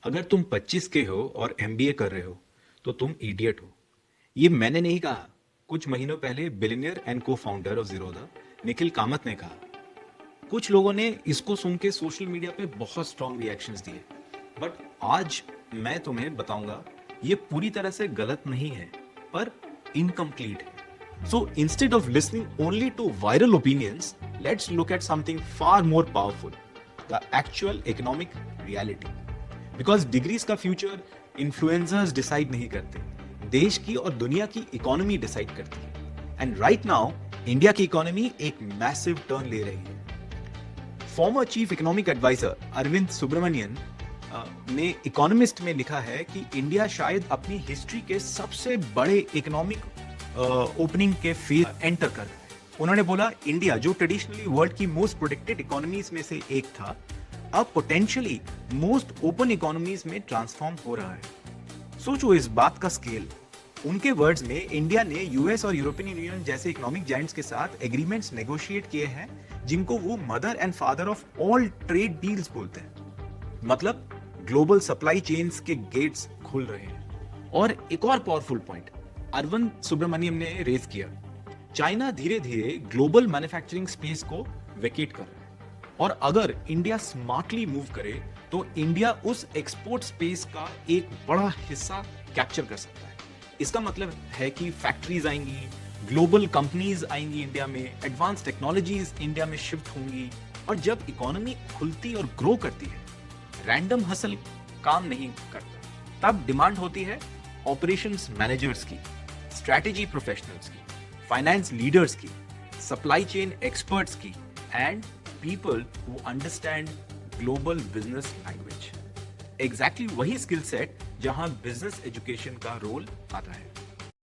अगर तुम 25 के हो और एमबीए कर रहे हो तो तुम इडियट हो। ये मैंने नहीं कहा, कुछ महीनों पहले बिलियनियर एंड को फाउंडर ऑफ जीरोधा निखिल कामत ने कहा। कुछ लोगों ने इसको सुन के सोशल मीडिया पे बहुत स्ट्रॉन्ग रिएक्शंस दिए, बट आज मैं तुम्हें बताऊंगा ये पूरी तरह से गलत नहीं है, पर इनकम्प्लीट है। So instead of listening only to viral opinions, let's look at something far more powerful, the actual economic reality. Because degrees का फ्यूचर इन्फ्लुएंसर्स डिसाइड नहीं करते, देश की और दुनिया की इकोनॉमी डिसाइड करती है। एंड राइट नाउ इंडिया की इकोनॉमी एक मैसिव टर्न ले रही है। Former chief economic adviser Arvind Subramanian ने इकोनॉमिस्ट में लिखा है कि इंडिया शायद अपनी हिस्ट्री के सबसे बड़े इकोनॉमिक ओपनिंग के फेज एंटर कर रहा है। उन्होंने बोला इंडिया जो ट्रेडिशनली वर्ल्ड की मोस्ट प्रोटेक्टेड इकोनॉमीज में से एक था, अब पोटेंशियली मोस्ट ओपन इकोनॉमीज में ट्रांसफॉर्म हो रहा है। सोचो इस बात का स्केल। उनके वर्ड्स में इंडिया ने यूएस और यूरोपियन यूनियन जैसे इकोनॉमिक जायंट्स के साथ एग्रीमेंट्स नेगोशिएट किए हैं जिनको वो mother and father of all trade deals बोलते हैं। मतलब ग्लोबल सप्लाई चेन्स के गेट्स खुल रहे हैं। और एक और पावरफुल पॉइंट अरविंद सुब्रमण्यम ने रेज किया, चाइना धीरे धीरे ग्लोबल मैन्युफैक्चरिंग स्पेस को वेकेट कर रहा है, और अगर इंडिया स्मार्टली मूव करे तो इंडिया उस एक्सपोर्ट स्पेस का एक बड़ा हिस्सा कैप्चर कर सकता है। इसका मतलब है कि फैक्ट्रीज आएंगी, ग्लोबल कंपनीज आएंगी इंडिया में, एडवांस टेक्नोलॉजीज इंडिया में शिफ्ट होंगी। और जब इकोनॉमी खुलती और ग्रो करती है, रैंडम हसल काम नहीं करता, तब डिमांड होती है ऑपरेशंस मैनेजर्स की, स्ट्रैटेजी प्रोफेशनल्स की, फाइनेंस लीडर्स की, सप्लाई चेन एक्सपर्ट्स की, and people who understand global business language. Exactly वही स्किल सेट जहां बिजनेस एजुकेशन का रोल आता है।